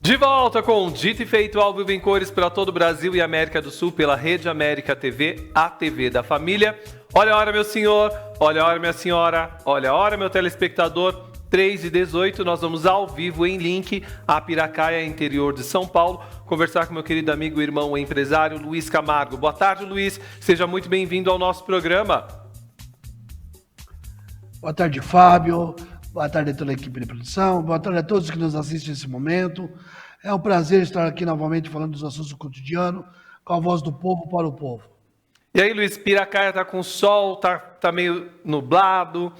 De volta com Dito e Feito ao vivo em cores para todo o Brasil e América do Sul pela Rede América TV, a TV da família. Olha a hora, meu senhor, olha a hora, minha senhora, olha a hora, meu telespectador. 3h18, nós vamos ao vivo em link a Piracaia, interior de São Paulo, conversar com meu querido amigo, irmão e empresário Luiz Camargo. Boa tarde, Luiz. Seja muito bem-vindo ao nosso programa. Boa tarde, Fábio. Boa tarde a toda a equipe de produção. Boa tarde a todos que nos assistem nesse momento. É um prazer estar aqui novamente falando dos assuntos do cotidiano, com a voz do povo para o povo. E aí, Luiz, Piracaia tá com sol, tá meio nublado.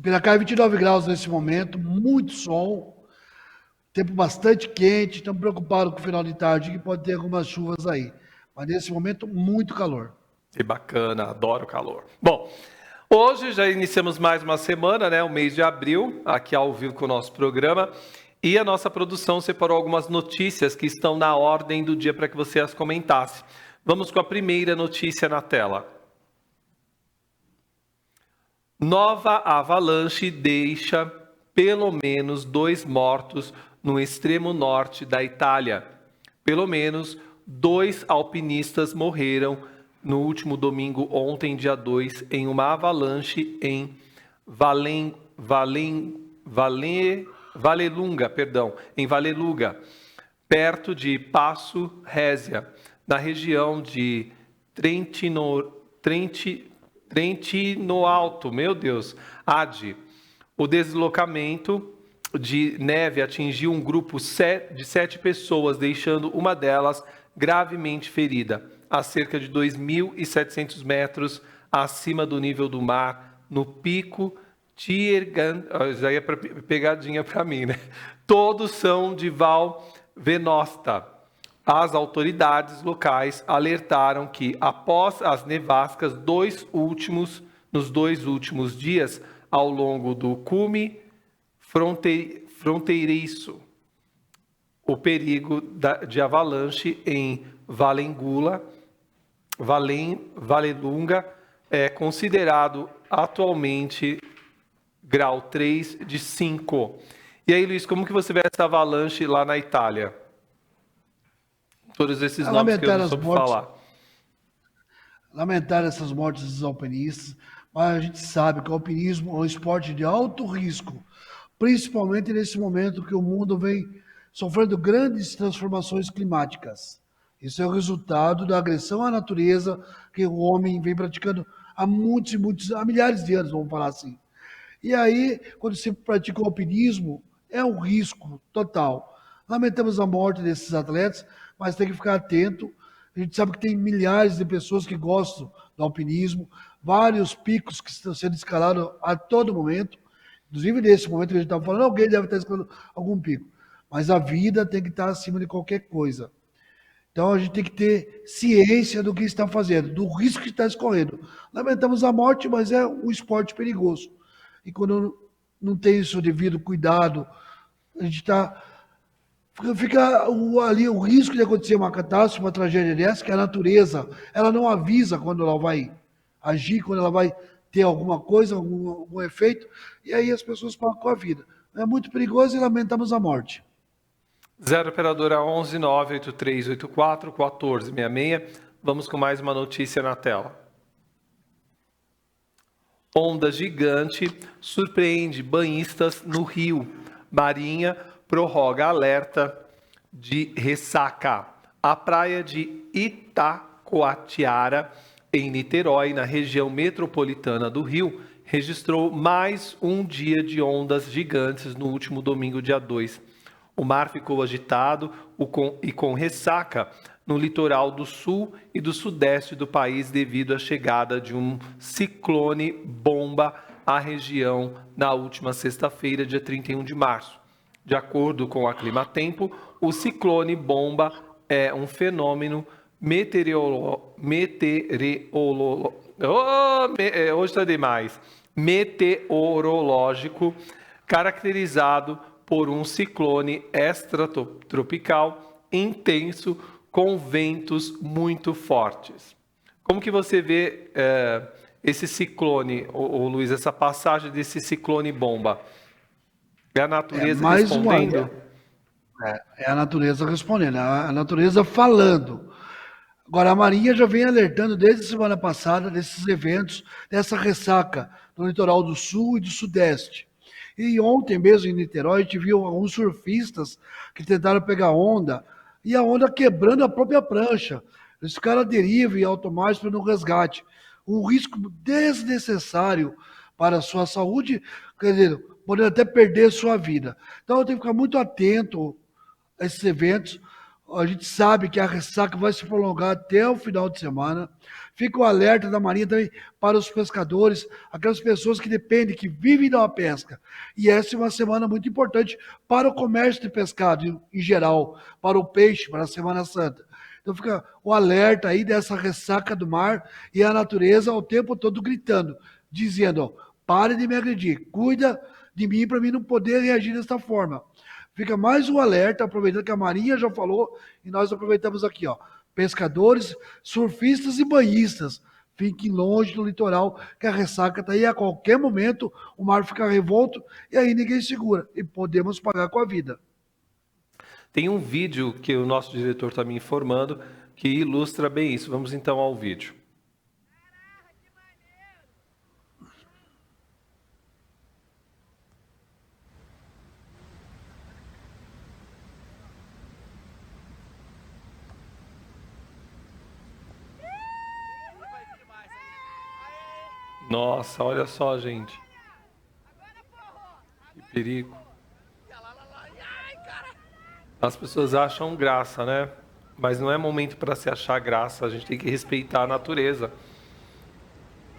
Piracaia 29 graus nesse momento, muito sol, tempo bastante quente, estamos preocupados com o final de tarde, que pode ter algumas chuvas aí. Mas nesse momento, muito calor. Que bacana, adoro calor. Bom, hoje já iniciamos mais uma semana, né? O mês de abril, aqui ao vivo com o nosso programa. E a nossa produção separou algumas notícias que estão na ordem do dia para que você as comentasse. Vamos com a primeira notícia na tela. Nova avalanche deixa pelo menos 2 mortos no extremo norte da Itália. Pelo menos 2 alpinistas morreram no último domingo, ontem, dia 2, em uma avalanche em Vallelunga, perto de Passo Résia, na região de Trentino Alto, Ade. O deslocamento de neve atingiu um grupo de 7 pessoas, deixando uma delas gravemente ferida, a cerca de 2.700 metros acima do nível do mar, no pico Tirgan. Já ia pegadinha para mim, né? Todos são de Val Venosta. As autoridades locais alertaram que, após as nevascas nos 2 últimos dias, ao longo do cume fronteiriço, o perigo de avalanche em Vallelunga é considerado atualmente grau 3 de 5. E aí, Luiz, como que você vê essa avalanche lá na Itália? Todos esses nomes que eu não soube falar. Lamentar essas mortes dos alpinistas, mas a gente sabe que o alpinismo é um esporte de alto risco, principalmente nesse momento que o mundo vem sofrendo grandes transformações climáticas. Isso é o resultado da agressão à natureza que o homem vem praticando há milhares de anos, vamos falar assim. E aí, quando se pratica o alpinismo, é um risco total. Lamentamos a morte desses atletas, mas tem que ficar atento. A gente sabe que tem milhares de pessoas que gostam do alpinismo, vários picos que estão sendo escalados a todo momento. Inclusive, nesse momento que a gente está falando, alguém deve estar escalando algum pico. Mas a vida tem que estar acima de qualquer coisa. Então, a gente tem que ter ciência do que está fazendo, do risco que está escorrendo. Lamentamos a morte, mas é um esporte perigoso. E quando não tem isso devido cuidado, a gente fica ali o risco de acontecer uma catástrofe, uma tragédia dessa, que a natureza, ela não avisa quando ela vai agir, quando ela vai ter alguma coisa, algum efeito, e aí as pessoas pagam com a vida. É muito perigoso e lamentamos a morte. 0 operadora 11 98384 1466. Vamos com mais uma notícia na tela. Onda gigante surpreende banhistas no Rio. Marinha prorroga alerta de ressaca. A praia de Itacoatiara, em Niterói, na região metropolitana do Rio, registrou mais um dia de ondas gigantes no último domingo, dia 2. O mar ficou agitado e com ressaca no litoral do sul e do sudeste do país devido à chegada de um ciclone bomba à região na última sexta-feira, dia 31 de março. De acordo com a Climatempo, o ciclone bomba é um fenômeno meteorológico caracterizado por um ciclone extratropical intenso com ventos muito fortes. Como que você vê esse ciclone, Luiz, essa passagem desse ciclone bomba? É a É natureza mais uma, respondendo? é a natureza respondendo, é a natureza falando. Agora, a Marinha já vem alertando desde a semana passada desses eventos, dessa ressaca no litoral do sul e do sudeste. E ontem mesmo em Niterói, a gente viu alguns surfistas que tentaram pegar onda e a onda quebrando a própria prancha. Eles ficaram à deriva e alto mar para no resgate. Um risco desnecessário para a sua saúde, quer dizer, podendo até perder sua vida. Então, eu tenho que ficar muito atento a esses eventos. A gente sabe que a ressaca vai se prolongar até o final de semana. Fica o alerta da Marinha também para os pescadores, aquelas pessoas que dependem, que vivem da pesca. E essa é uma semana muito importante para o comércio de pescado em geral, para o peixe, para a Semana Santa. Então fica o alerta aí dessa ressaca do mar e a natureza o tempo todo gritando, dizendo, ó, pare de me agredir, cuida de mim para mim não poder reagir dessa forma. Fica mais um alerta, aproveitando que a Marinha já falou, e nós aproveitamos aqui, ó. Pescadores, surfistas e banhistas. Fiquem longe do litoral, que a ressaca está aí a qualquer momento, o mar fica revolto e aí ninguém segura. E podemos pagar com a vida. Tem um vídeo que o nosso diretor está me informando que ilustra bem isso. Vamos então ao vídeo. Nossa, olha só, gente. Que perigo. As pessoas acham graça, né? Mas não é momento para se achar graça. A gente tem que respeitar a natureza.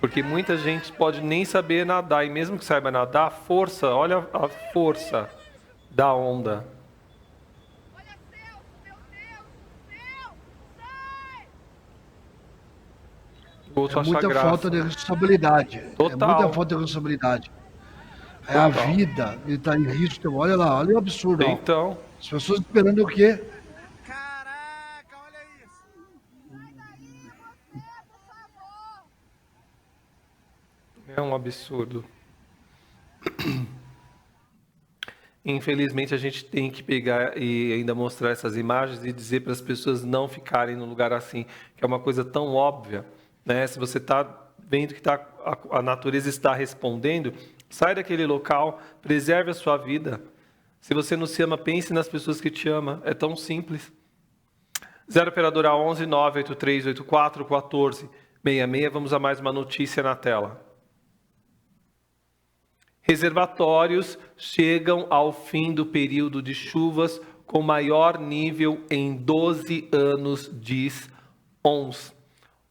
Porque muita gente pode nem saber nadar. E mesmo que saiba nadar, força, olha a força da onda. O É outro acha muita falta de graça. responsabilidade. É muita Total, falta de responsabilidade. É a total. vida, ele está em risco. Então, olha lá, olha o absurdo, ó. Então, As pessoas esperando o quê? Caraca, olha isso. é um absurdo. Infelizmente, a gente tem que pegar e ainda mostrar essas imagens e dizer para as pessoas não ficarem num lugar assim, que é uma coisa tão óbvia, né? Se você está vendo que a natureza está respondendo, sai daquele local, preserve a sua vida. Se você não se ama, pense nas pessoas que te amam. É tão simples. 0 operadora 11 983 84 14 66. Vamos a mais uma notícia na tela. Reservatórios chegam ao fim do período de chuvas com maior nível em 12 anos, diz ONS.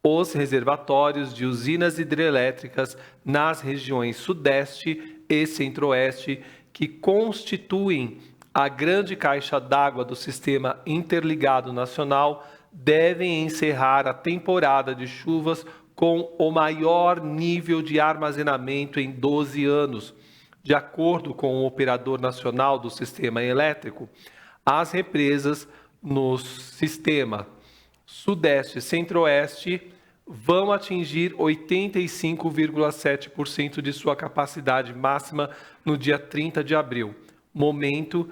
Os reservatórios de usinas hidrelétricas nas regiões Sudeste e Centro-Oeste, que constituem a grande caixa d'água do Sistema Interligado Nacional, devem encerrar a temporada de chuvas com o maior nível de armazenamento em 12 anos. De acordo com o operador nacional do sistema elétrico, as represas no sistema Sudeste e Centro-Oeste vão atingir 85,7% de sua capacidade máxima no dia 30 de abril, momento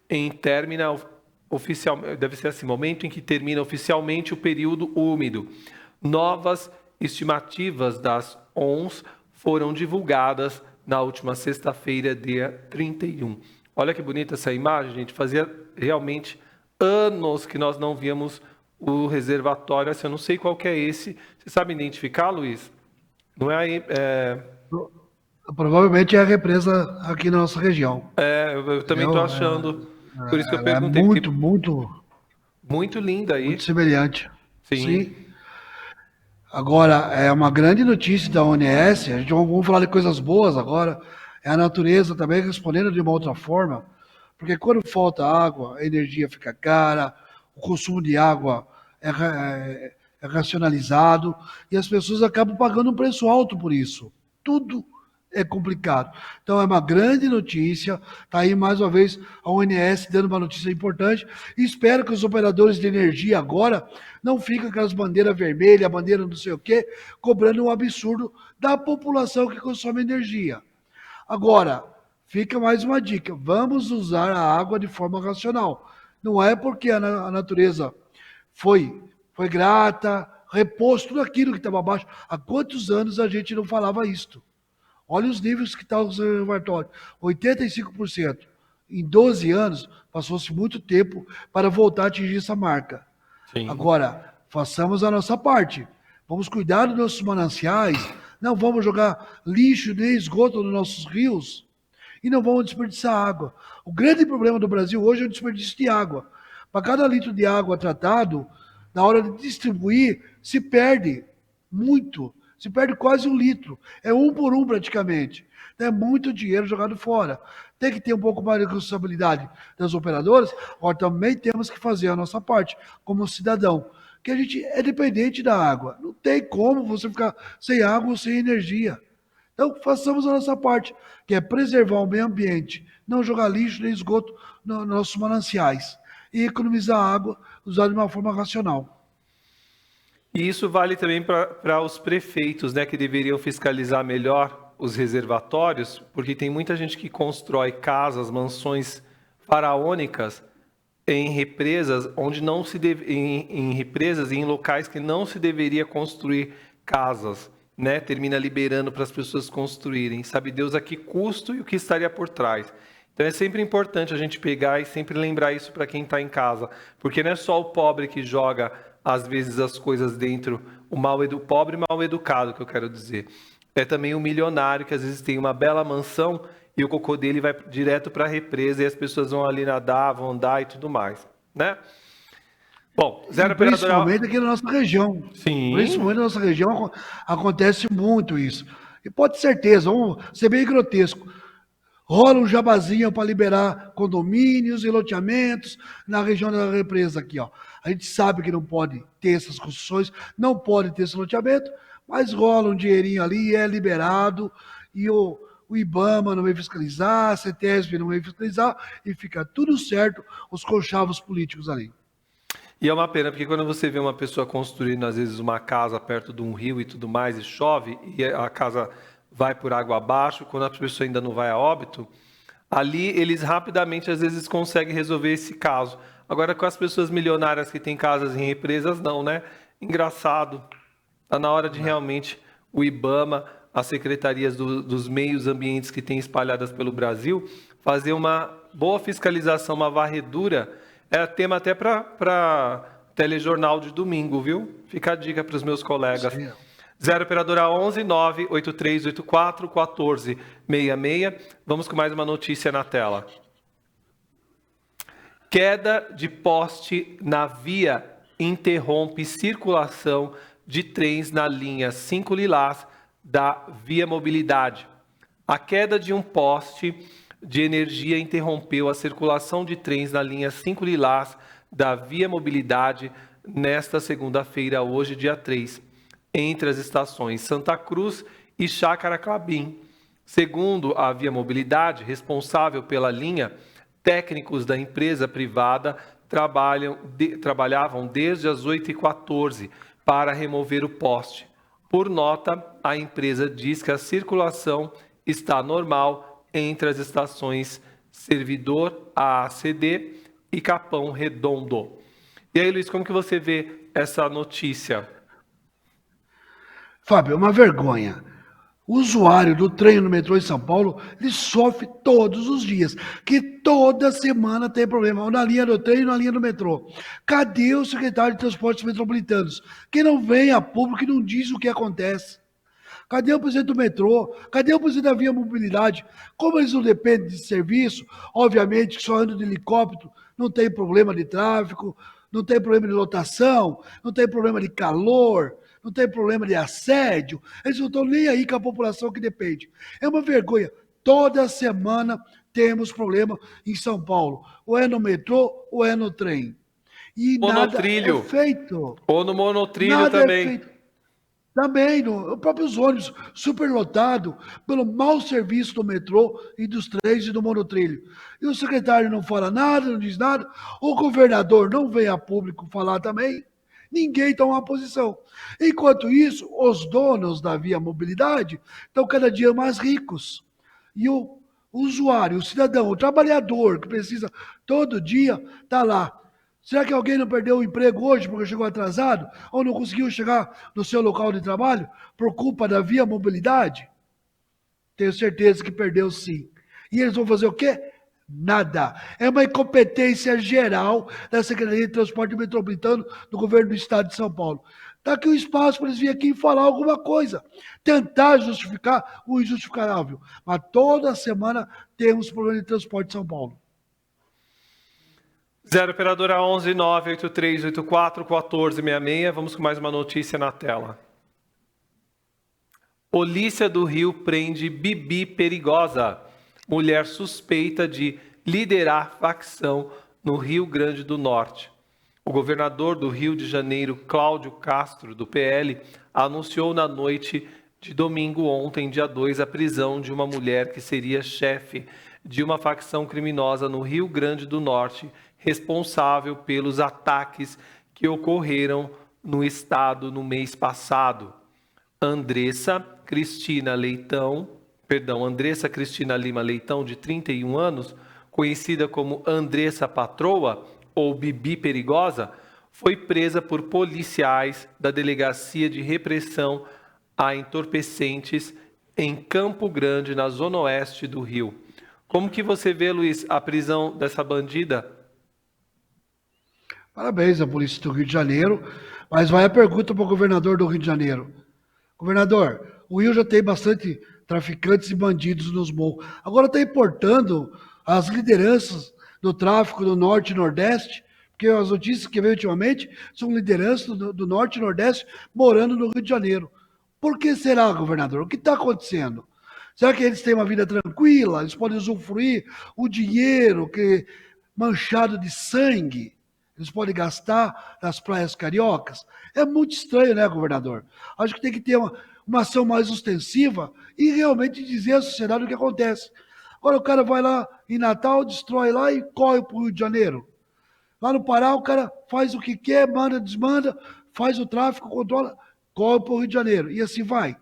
em termina oficial, deve ser assim, momento em que termina oficialmente o período úmido. Novas estimativas das ONS foram divulgadas na última sexta-feira, dia 31. Olha que bonita essa imagem, gente. Fazia realmente anos que nós não víamos o reservatório. Assim, eu não sei qual que é esse. Você sabe identificar, Luiz? Não é aí... Provavelmente é a represa aqui na nossa região. eu também estou Entendeu? achando. Por isso que eu Ela é perguntei, porque muito, muito, muito linda muito aí. semelhante. Sim. Sim. Agora, é uma grande notícia da ONS, a gente vamos falar de coisas boas agora, é a natureza também respondendo de uma outra forma, porque quando falta água, a energia fica cara, o consumo de água é racionalizado, e as pessoas acabam pagando um preço alto por isso. Tudo é complicado. Então é uma grande notícia, está aí mais uma vez a ONS dando uma notícia importante, e espero que os operadores de energia agora não fiquem com aquelas bandeiras vermelhas, bandeira não sei o quê, cobrando um absurdo da população que consome energia. Agora, fica mais uma dica, vamos usar a água de forma racional. Não é porque a natureza foi grata, repôs tudo aquilo que estava abaixo. Há quantos anos a gente não falava isto? Olha os níveis que está o reservatório, 85%. Em 12 anos, passou-se muito tempo para voltar a atingir essa marca. Sim. Agora, façamos a nossa parte. Vamos cuidar dos nossos mananciais, não vamos jogar lixo nem esgoto nos nossos rios e não vamos desperdiçar água. O grande problema do Brasil hoje é o desperdício de água. Para cada litro de água tratado, na hora de distribuir, se perde muito. Se perde quase 1 litro. É 1 por 1 praticamente. É muito dinheiro jogado fora. Tem que ter um pouco mais de responsabilidade das operadoras. Agora também temos que fazer a nossa parte como cidadão. Que a gente é dependente da água. Não tem como você ficar sem água ou sem energia. Então façamos a nossa parte, que é preservar o meio ambiente. Não jogar lixo nem esgoto nos nossos mananciais. E economizar água, usar de uma forma racional. E isso vale também para os prefeitos, né, que deveriam fiscalizar melhor os reservatórios, porque tem muita gente que constrói casas, mansões faraônicas em represas onde não se deve, em represas e em locais que não se deveria construir casas, né? Termina liberando para as pessoas construírem. Sabe Deus a que custo e o que estaria por trás. Então é sempre importante a gente pegar e sempre lembrar isso para quem está em casa, porque não é só o pobre que joga às vezes as coisas dentro, o pobre mal educado, que eu quero dizer. É também o milionário que às vezes tem uma bela mansão e o cocô dele vai direto para a represa e as pessoas vão ali nadar, vão andar e tudo mais, né? Bom, zero operadora... Principalmente aqui na nossa região. Sim. Principalmente na nossa região acontece muito isso. E pode ter certeza, vamos ser bem grotesco. Rola um jabazinho para liberar condomínios e loteamentos na região da represa aqui, ó. A gente sabe que não pode ter essas construções, não pode ter esse loteamento, mas rola um dinheirinho ali, é liberado, e o IBAMA não vem fiscalizar, a CETESB não vem fiscalizar, e fica tudo certo, os conchavos políticos ali. E é uma pena, porque quando você vê uma pessoa construindo, às vezes, uma casa perto de um rio e tudo mais, e chove, e a casa vai por água abaixo, quando a pessoa ainda não vai a óbito, ali eles rapidamente, às vezes, conseguem resolver esse caso. Agora, com as pessoas milionárias que têm casas em represas, não, né? Engraçado. Está na hora de realmente o IBAMA, as secretarias dos meios ambientes que tem espalhadas pelo Brasil, fazer uma boa fiscalização, uma varredura. É tema até para telejornal de domingo, viu? Fica a dica para os meus colegas. Sim. 0 operadora 11 98384 1466. Vamos com mais uma notícia na tela. Queda de poste na via interrompe circulação de trens na linha 5 Lilás da Via Mobilidade. A queda de um poste de energia interrompeu a circulação de trens na linha 5 Lilás da Via Mobilidade nesta segunda-feira, hoje, dia 3, entre as estações Santa Cruz e Chácara Clabim. Segundo a Via Mobilidade, responsável pela linha, técnicos da empresa privada trabalhavam desde as 8h14 para remover o poste. Por nota, a empresa diz que a circulação está normal entre as estações Servidor AACD e Capão Redondo. E aí, Luiz, como que você vê essa notícia? Fábio, é uma vergonha. O usuário do trem no metrô em São Paulo, ele sofre todos os dias, que toda semana tem problema, ou na linha do trem ou na linha do metrô. Cadê o secretário de Transportes Metropolitanos? Que não vem a público e não diz o que acontece. Cadê o presidente do metrô? Cadê o presidente da Via Mobilidade? Como eles não dependem de serviço, obviamente que só andam de helicóptero, não tem problema de tráfego, não tem problema de lotação, não tem problema de calor, não tem problema de assédio, eles não estão nem aí com a população que depende. É uma vergonha. Toda semana temos problema em São Paulo. Ou é no metrô, ou é no trem. E monotrilho. nada é feito. Ou no monotrilho Nada também. é feito. Também, os próprios ônibus superlotados pelo mau serviço do metrô e dos trens e do monotrilho. E o secretário não fala nada, não diz nada, o governador não vem a público falar também, ninguém toma uma posição. Enquanto isso, os donos da Via Mobilidade estão cada dia mais ricos. E o usuário, o cidadão, o trabalhador que precisa todo dia, está lá. Será que alguém não perdeu o emprego hoje porque chegou atrasado? Ou não conseguiu chegar no seu local de trabalho por culpa da Via Mobilidade? Tenho certeza que perdeu sim. E eles vão fazer o quê? Nada. É uma incompetência geral da Secretaria de Transporte Metropolitano do Governo do Estado de São Paulo. Está aqui o espaço para eles virem aqui e falar alguma coisa. Tentar justificar o injustificável. Mas toda semana temos problema de transporte em São Paulo. 0 operadora 11 98384 1466. Vamos com mais uma notícia na tela. Polícia do Rio prende Bibi Perigosa, mulher suspeita de liderar facção no Rio Grande do Norte. O governador do Rio de Janeiro, Cláudio Castro, do PL, anunciou na noite de domingo ontem, dia 2, a prisão de uma mulher que seria chefe de uma facção criminosa no Rio Grande do Norte, responsável pelos ataques que ocorreram no estado no mês passado. Andressa Cristina Lima Leitão, de 31 anos, conhecida como Andressa Patroa ou Bibi Perigosa, foi presa por policiais da Delegacia de Repressão a Entorpecentes em Campo Grande, na zona oeste do Rio. Como que você vê, Luiz, a prisão dessa bandida? Parabéns à Polícia do Rio de Janeiro, mas vai a pergunta para o governador do Rio de Janeiro. Governador, o Rio já tem bastante traficantes e bandidos nos morros. Agora está importando as lideranças do tráfico do Norte e Nordeste, porque as notícias que veio ultimamente são lideranças do Norte e Nordeste morando no Rio de Janeiro. Por que será, governador? O que está acontecendo? Será que eles têm uma vida tranquila? Eles podem usufruir o dinheiro que manchado de sangue? Eles podem gastar nas praias cariocas? É muito estranho, né, governador? Acho que tem que ter uma ação mais ostensiva e realmente dizer à sociedade o que acontece. Agora o cara vai lá em Natal, destrói lá e corre para o Rio de Janeiro. Lá no Pará o cara faz o que quer, manda, desmanda, faz o tráfico, controla, corre para o Rio de Janeiro. E assim vai.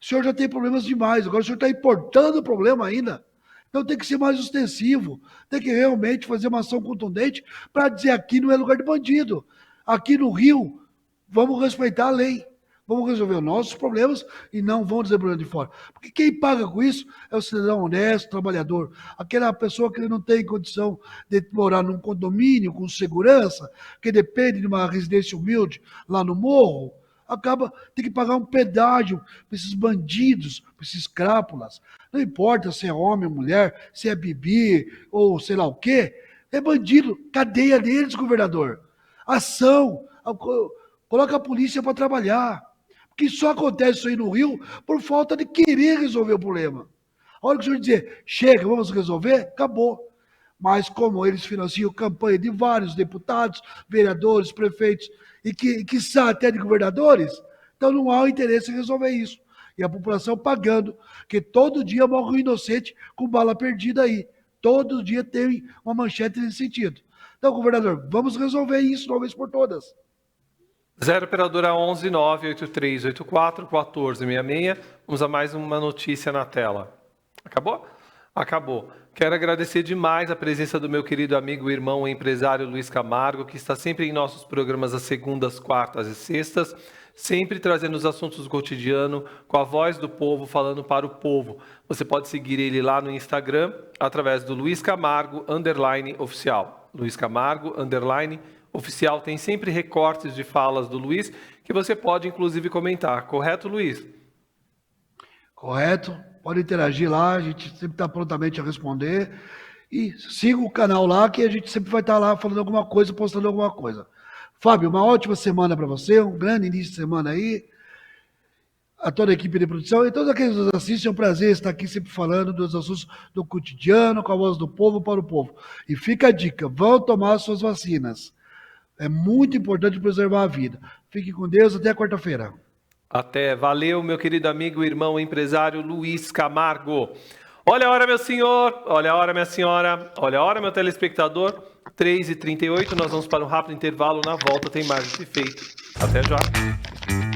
O senhor já tem problemas demais, agora o senhor está importando o problema ainda. Então tem que ser mais ostensivo, tem que realmente fazer uma ação contundente para dizer aqui não é lugar de bandido. Aqui no Rio, vamos respeitar a lei, vamos resolver os nossos problemas e não vamos dizer problema de fora. Porque quem paga com isso é o cidadão honesto, trabalhador, aquela pessoa que não tem condição de morar num condomínio com segurança, que depende de uma residência humilde lá no morro, acaba tem que pagar um pedágio para esses bandidos, para esses crápulas. Não importa se é homem ou mulher, se é bibi ou sei lá o quê, é bandido. Cadeia deles, governador. Ação. Coloca a polícia para trabalhar. Porque só acontece isso aí no Rio por falta de querer resolver o problema. A hora que o senhor dizer, chega, vamos resolver, acabou. Mas como eles financiam campanha de vários deputados, vereadores, prefeitos, e quiçá até de governadores, então não há o interesse em resolver isso. E a população pagando, que todo dia morre um inocente com bala perdida aí. Todo dia tem uma manchete nesse sentido. Então, governador, vamos resolver isso de uma vez por todas. 0 operadora 11 98384 1466. Vamos a mais uma notícia na tela. Acabou? Acabou. Quero agradecer demais a presença do meu querido amigo e irmão empresário Luiz Camargo, que está sempre em nossos programas às segundas, quartas e sextas, sempre trazendo os assuntos do cotidiano, com a voz do povo, falando para o povo. Você pode seguir ele lá no Instagram, através do Luiz Camargo, _oficial. Luiz Camargo, _oficial. Tem sempre recortes de falas do Luiz, que você pode, inclusive, comentar. Correto, Luiz? Correto. Pode interagir lá, a gente sempre está prontamente a responder. E siga o canal lá, que a gente sempre vai estar lá falando alguma coisa, postando alguma coisa. Fábio, uma ótima semana para você, um grande início de semana aí. A toda a equipe de produção e todos aqueles que nos assistem, é um prazer estar aqui sempre falando dos assuntos do cotidiano, com a voz do povo para o povo. E fica a dica, vão tomar suas vacinas. É muito importante preservar a vida. Fique com Deus, até quarta-feira. Até. Valeu, meu querido amigo, irmão, empresário Luiz Camargo. Olha a hora, meu senhor. Olha a hora, minha senhora. Olha a hora, meu telespectador. 3h38. Nós vamos para um rápido intervalo. Na volta tem mais de feito. Até já.